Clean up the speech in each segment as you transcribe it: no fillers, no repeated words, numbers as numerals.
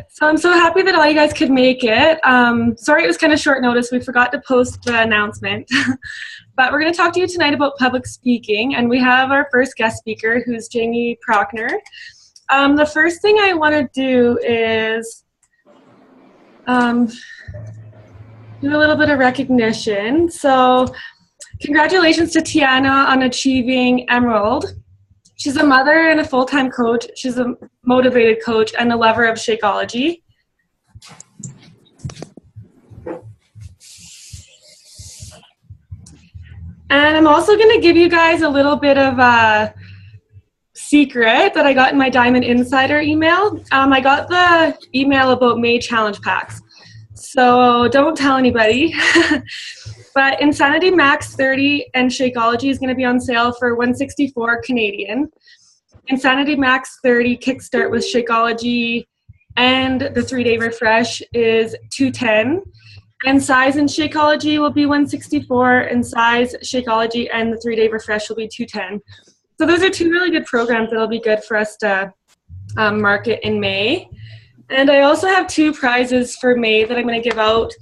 So I'm so happy that all you guys could make it. Sorry it was kind of short notice. We forgot to post the announcement. But we're going to talk to you tonight about public speaking, and we have our first guest speaker, who's Jaemmy Prochner. The first thing I want to do is do a little bit of recognition. So congratulations to Tiana on achieving Emerald. She's a mother and a full-time coach. She's a motivated coach and a lover of Shakeology. And I'm also going to give you guys a little bit of a secret that I got in my Diamond Insider email. I got the email about May challenge packs. So don't tell anybody. But Insanity Max 30 and Shakeology is going to be on sale for $164 Canadian. Insanity Max 30 Kickstart with Shakeology and the 3-day refresh is $210. And Size and Shakeology will be $164, and Size, Shakeology, and the 3-day refresh will be $210. So those are two really good programs that'll be good for us to market in May. And I also have 2 prizes for May that I'm going to give out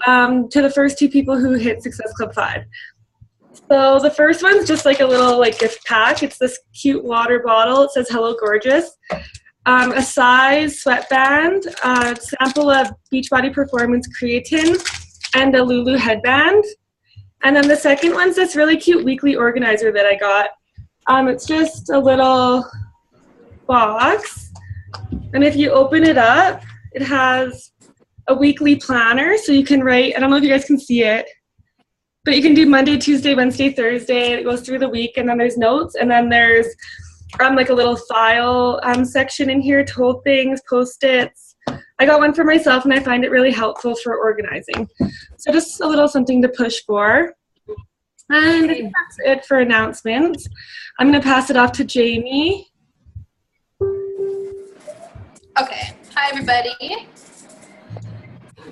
to the first 2 people who hit Success Club 5. So the first one's just like a little gift pack. It's this cute water bottle. It says "Hello Gorgeous." A Size sweatband, a sample of Beachbody Performance creatine, and a Lulu headband. And then the second one's this really cute weekly organizer that I got. It's just a little box, and if you open it up, it has a weekly planner, so you can write, I don't know if you guys can see it, but you can do Monday, Tuesday, Wednesday, Thursday, and it goes through the week, and then there's notes, and then there's like a little file section in here to hold things, Post-its. I got one for myself, and I find it really helpful for organizing. So just a little something to push for. And I think that's it for announcements. I'm going to pass it off to Jaemmy. Okay, hi everybody.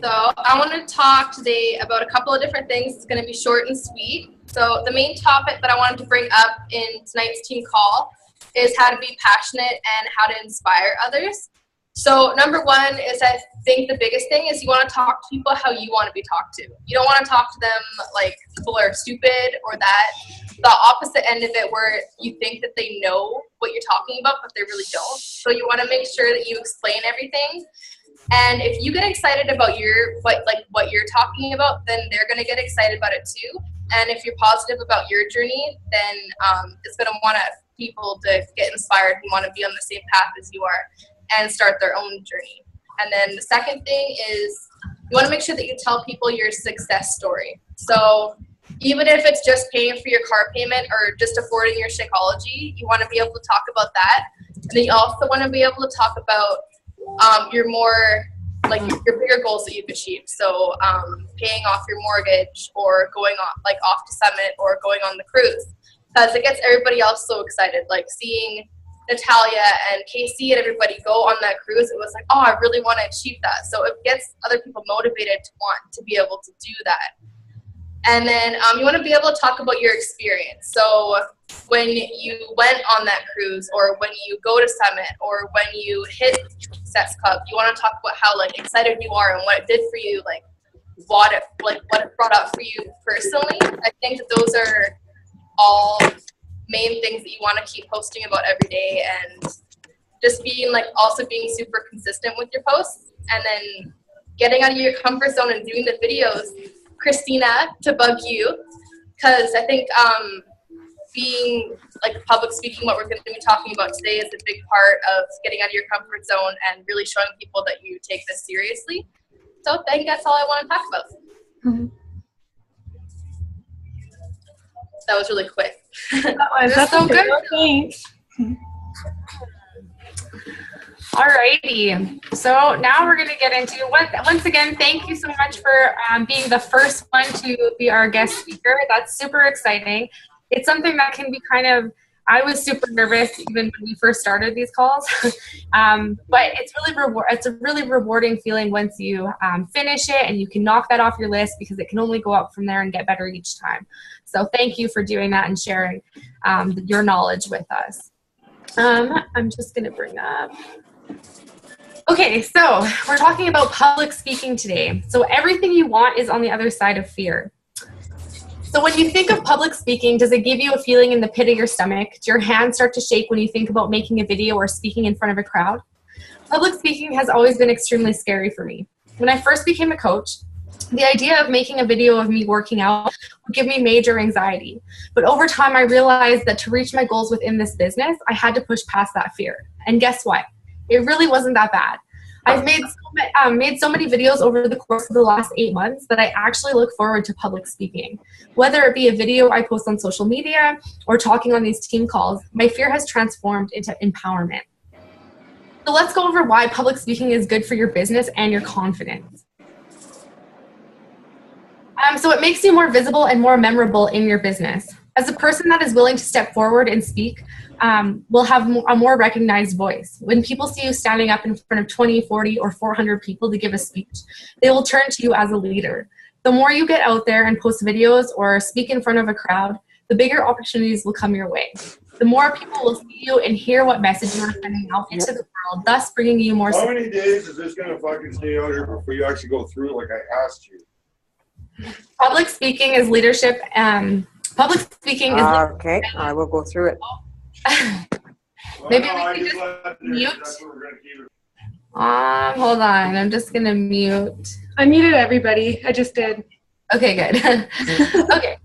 So I want to talk today about a couple of different things. It's going to be short and sweet. So the main topic that I wanted to bring up in tonight's team call is how to be passionate and how to inspire others. So number one is, I think the biggest thing is you want to talk to people how you want to be talked to. You don't want to talk to them like people are stupid, or that the opposite end of it where you think that they know what you're talking about, but they really don't. So you want to make sure that you explain everything. And if you get excited about what you're talking about, then they're going to get excited about it too. And if you're positive about your journey, then it's going to want people to get inspired and want to be on the same path as you are and start their own journey. And then the second thing is you want to make sure that you tell people your success story. So even if it's just paying for your car payment or just affording your Shakeology, you want to be able to talk about that. And then you also want to be able to talk about your bigger goals that you've achieved. So paying off your mortgage, or going off to Summit, or going on the cruise, because it gets everybody else so excited. Like seeing Natalia and Casey and everybody go on that cruise, it was like, oh, I really want to achieve that. So it gets other people motivated to want to be able to do that. And then you want to be able to talk about your experience. So when you went on that cruise, or when you go to Summit, or when you hit Success Club, you want to talk about how excited you are and what it did for you, what it brought up for you personally. I think that those are all main things that you want to keep posting about every day, and just being also being super consistent with your posts, and then getting out of your comfort zone and doing the videos. Christina, to bug you, because I think being public speaking, what we're going to be talking about today, is a big part of getting out of your comfort zone and really showing people that you take this seriously. So I think that's all I want to talk about. Mm-hmm. That was really quick. That's so good. Thanks. Alrighty, so now we're going to get into, once again, thank you so much for being the first one to be our guest speaker. That's super exciting. It's something that can be I was super nervous even when we first started these calls, but it's a really rewarding feeling once you finish it and you can knock that off your list, because it can only go up from there and get better each time. So thank you for doing that and sharing your knowledge with us. I'm just going to bring up. Okay, so we're talking about public speaking today. So everything you want is on the other side of fear. So when you think of public speaking, does it give you a feeling in the pit of your stomach? Do your hands start to shake when you think about making a video or speaking in front of a crowd? Public speaking has always been extremely scary for me. When I first became a coach, the idea of making a video of me working out would give me major anxiety. But over time, I realized that to reach my goals within this business, I had to push past that fear. And guess what? It really wasn't that bad. I've made so many videos over the course of the last 8 months that I actually look forward to public speaking. Whether it be a video I post on social media or talking on these team calls, my fear has transformed into empowerment. So let's go over why public speaking is good for your business and your confidence. So it makes you more visible and more memorable in your business. As a person that is willing to step forward and speak, will have a more recognized voice. When people see you standing up in front of 20, 40, or 400 people to give a speech, they will turn to you as a leader. The more you get out there and post videos or speak in front of a crowd, the bigger opportunities will come your way. The more people will see you and hear what message you are sending out into the world, thus bringing you more How many days is this going to fucking stay out here before you actually go through it like I asked you? Public speaking is leadership. Public speaking is okay, I will go through it. Maybe we can just mute. Hold on. I'm just going to mute. I muted everybody. I just did. Okay, good. Okay.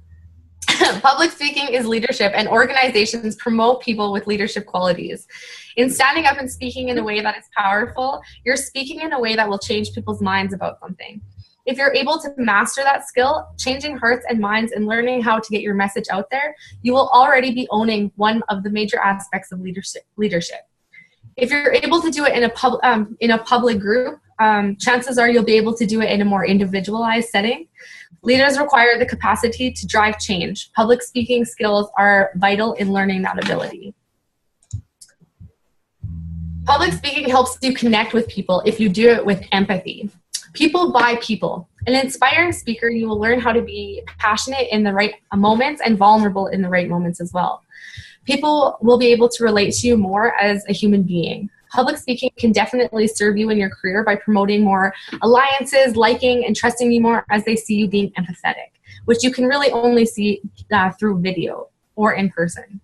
Public speaking is leadership, and organizations promote people with leadership qualities. In standing up and speaking in a way that is powerful, you're speaking in a way that will change people's minds about something. If you're able to master that skill, changing hearts and minds and learning how to get your message out there, you will already be owning one of the major aspects of leadership. If you're able to do it in a public group, chances are you'll be able to do it in a more individualized setting. Leaders require the capacity to drive change. Public speaking skills are vital in learning that ability. Public speaking helps you connect with people if you do it with empathy. People buy people. An inspiring speaker, you will learn how to be passionate in the right moments and vulnerable in the right moments as well. People will be able to relate to you more as a human being. Public speaking can definitely serve you in your career by promoting more alliances, liking, and trusting you more as they see you being empathetic, which you can really only see through video or in person.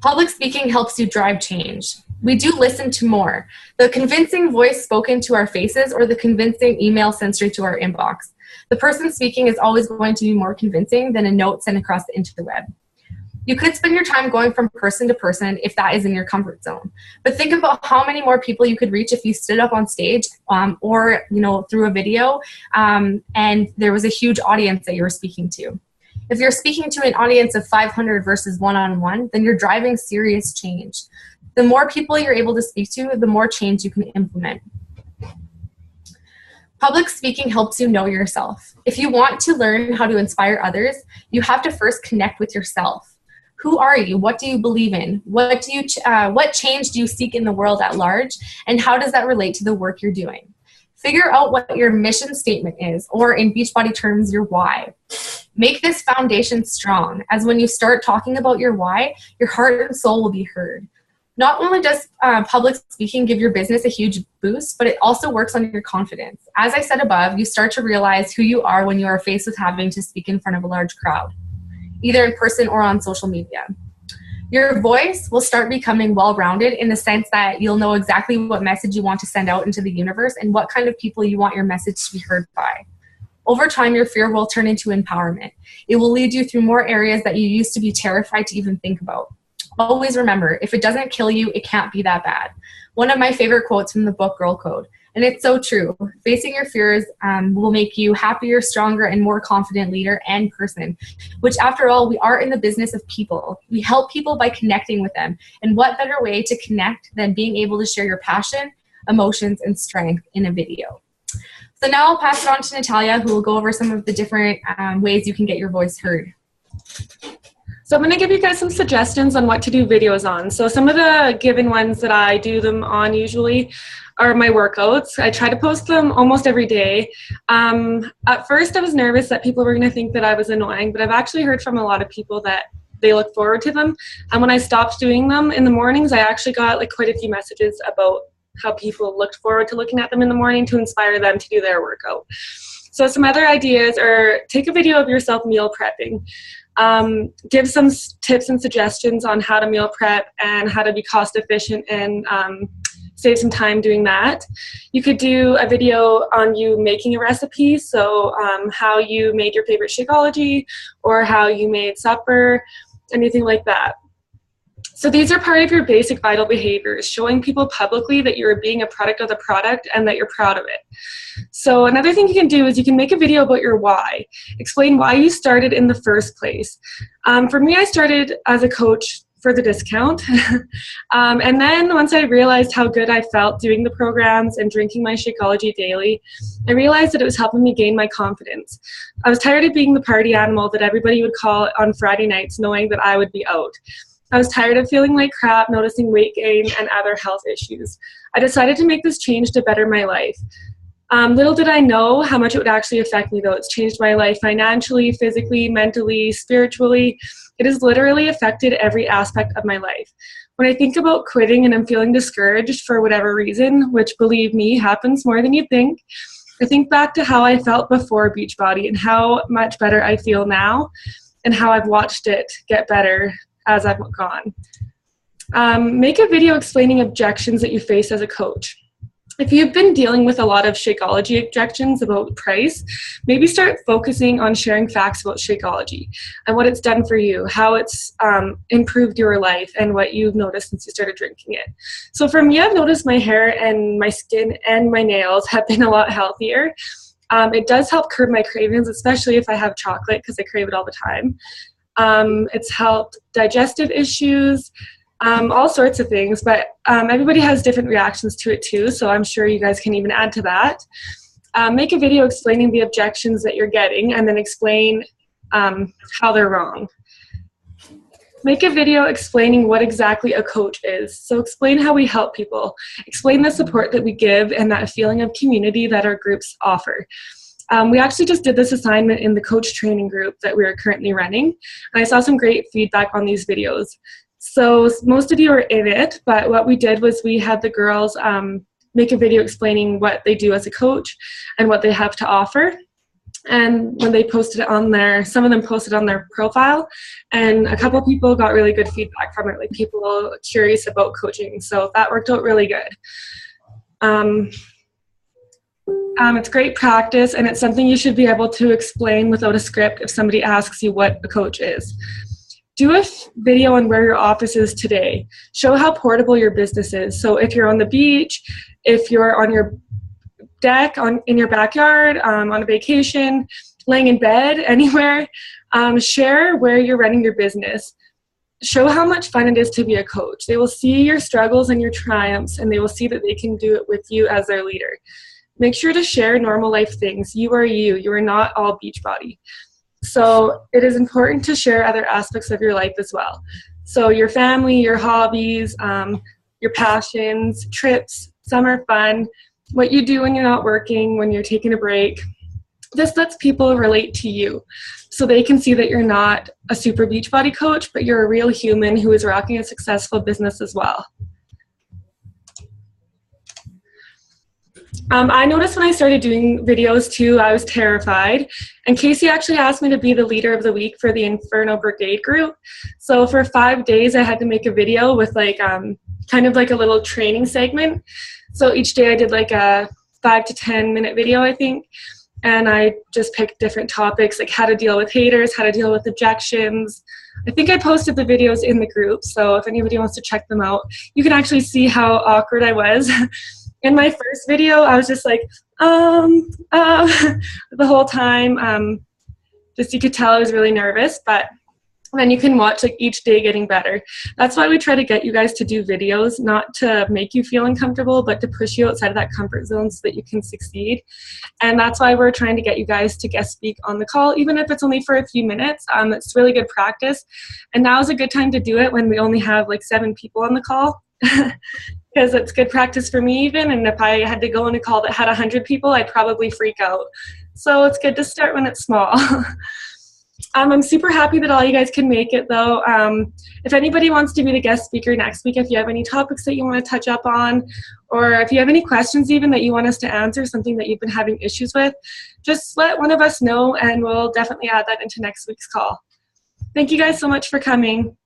Public speaking helps you drive change. We do listen to more. The convincing voice spoken to our faces or the convincing email sent straight to our inbox. The person speaking is always going to be more convincing than a note sent across the interweb. You could spend your time going from person to person if that is in your comfort zone. But think about how many more people you could reach if you stood up on stage or through a video and there was a huge audience that you were speaking to. If you're speaking to an audience of 500 versus one-on-one, then you're driving serious change. The more people you're able to speak to, the more change you can implement. Public speaking helps you know yourself. If you want to learn how to inspire others, you have to first connect with yourself. Who are you? What do you believe in? What change do you seek in the world at large? And how does that relate to the work you're doing? Figure out what your mission statement is, or in Beachbody terms, your why. Make this foundation strong, as when you start talking about your why, your heart and soul will be heard. Not only does public speaking give your business a huge boost, but it also works on your confidence. As I said above, you start to realize who you are when you are faced with having to speak in front of a large crowd, either in person or on social media. Your voice will start becoming well-rounded in the sense that you'll know exactly what message you want to send out into the universe and what kind of people you want your message to be heard by. Over time, your fear will turn into empowerment. It will lead you through more areas that you used to be terrified to even think about. Always remember, if it doesn't kill you, it can't be that bad. One of my favorite quotes from the book Girl Code. And it's so true. Facing your fears will make you happier, stronger, and more confident leader and person, which after all, we are in the business of people. We help people by connecting with them. And what better way to connect than being able to share your passion, emotions, and strength in a video. So now I'll pass it on to Natalia, who will go over some of the different ways you can get your voice heard. So I'm going to give you guys some suggestions on what to do videos on. So some of the given ones that I do them on usually are my workouts. I try to post them almost every day. At first I was nervous that people were going to think that I was annoying, but I've actually heard from a lot of people that they look forward to them. And when I stopped doing them in the mornings, I actually got quite a few messages about how people looked forward to looking at them in the morning to inspire them to do their workout. So some other ideas are take a video of yourself meal prepping. Give some tips and suggestions on how to meal prep and how to be cost efficient and save some time doing that. You could do a video on you making a recipe, so how you made your favorite Shakeology or how you made supper, anything like that. So these are part of your basic vital behaviors, showing people publicly that you're being a product of the product and that you're proud of it. So another thing you can do is you can make a video about your why. Explain why you started in the first place. For me, I started as a coach for the discount. And then once I realized how good I felt doing the programs and drinking my Shakeology daily, I realized that it was helping me gain my confidence. I was tired of being the party animal that everybody would call on Friday nights knowing that I would be out. I was tired of feeling like crap, noticing weight gain and other health issues. I decided to make this change to better my life. Little did I know how much it would actually affect me, though. It's changed my life financially, physically, mentally, spiritually. It has literally affected every aspect of my life. When I think about quitting and I'm feeling discouraged for whatever reason, which believe me, happens more than you think, I think back to how I felt before Beachbody and how much better I feel now and how I've watched it get better as I've gone. Make a video explaining objections that you face as a coach. If you've been dealing with a lot of Shakeology objections about price, maybe start focusing on sharing facts about Shakeology and what it's done for you, how it's improved your life, and what you've noticed since you started drinking it. So for me, I've noticed my hair and my skin and my nails have been a lot healthier. It does help curb my cravings, especially if I have chocolate because I crave it all the time. It's helped digestive issues, all sorts of things, but everybody has different reactions to it too, so I'm sure you guys can even add to that. Make a video explaining the objections that you're getting and then explain how they're wrong. Make a video explaining what exactly a coach is. So explain how we help people. Explain the support that we give and that feeling of community that our groups offer. We actually just did this assignment in the coach training group that we are currently running, and I saw some great feedback on these videos. So most of you are in it, but what we did was we had the girls make a video explaining what they do as a coach and what they have to offer. And when they posted it on there, some of them posted on their profile, and a couple people got really good feedback from it, like people curious about coaching. So that worked out really good. It's great practice, and it's something you should be able to explain without a script if somebody asks you what a coach is. Do a video on where your office is today. Show how portable your business is. So if you're on the beach, if you're on your deck, in your backyard, on a vacation, laying in bed, anywhere, share where you're running your business. Show how much fun it is to be a coach. They will see your struggles and your triumphs, and they will see that they can do it with you as their leader. Make sure to share normal life things. You are you. You are not all Beachbody. So it is important to share other aspects of your life as well. So your family, your hobbies, your passions, trips, summer fun, what you do when you're not working, when you're taking a break. This lets people relate to you so they can see that you're not a super Beachbody coach, but you're a real human who is rocking a successful business as well. I noticed when I started doing videos too, I was terrified. And Casey actually asked me to be the leader of the week for the Inferno Brigade group. So for 5 days, I had to make a video with like kind of like a little training segment. So each day I did like a 5 to 10 minute video, I think. And I just picked different topics like how to deal with haters, how to deal with objections. I think I posted the videos in the group. So if anybody wants to check them out, you can actually see how awkward I was. In my first video, I was just like, the whole time. Just you could tell I was really nervous, but then you can watch like each day getting better. That's why we try to get you guys to do videos, not to make you feel uncomfortable, but to push you outside of that comfort zone so that you can succeed. And that's why we're trying to get you guys to guest speak on the call, even if it's only for a few minutes. It's really good practice. And now is a good time to do it when we only have like 7 people on the call. Because it's good practice for me even, and if I had to go on a call that had 100 people, I'd probably freak out. So it's good to start when it's small. I'm super happy that all you guys can make it, though. If anybody wants to be the guest speaker next week, if you have any topics that you want to touch up on, or if you have any questions even that you want us to answer, something that you've been having issues with, just let one of us know, and we'll definitely add that into next week's call. Thank you guys so much for coming.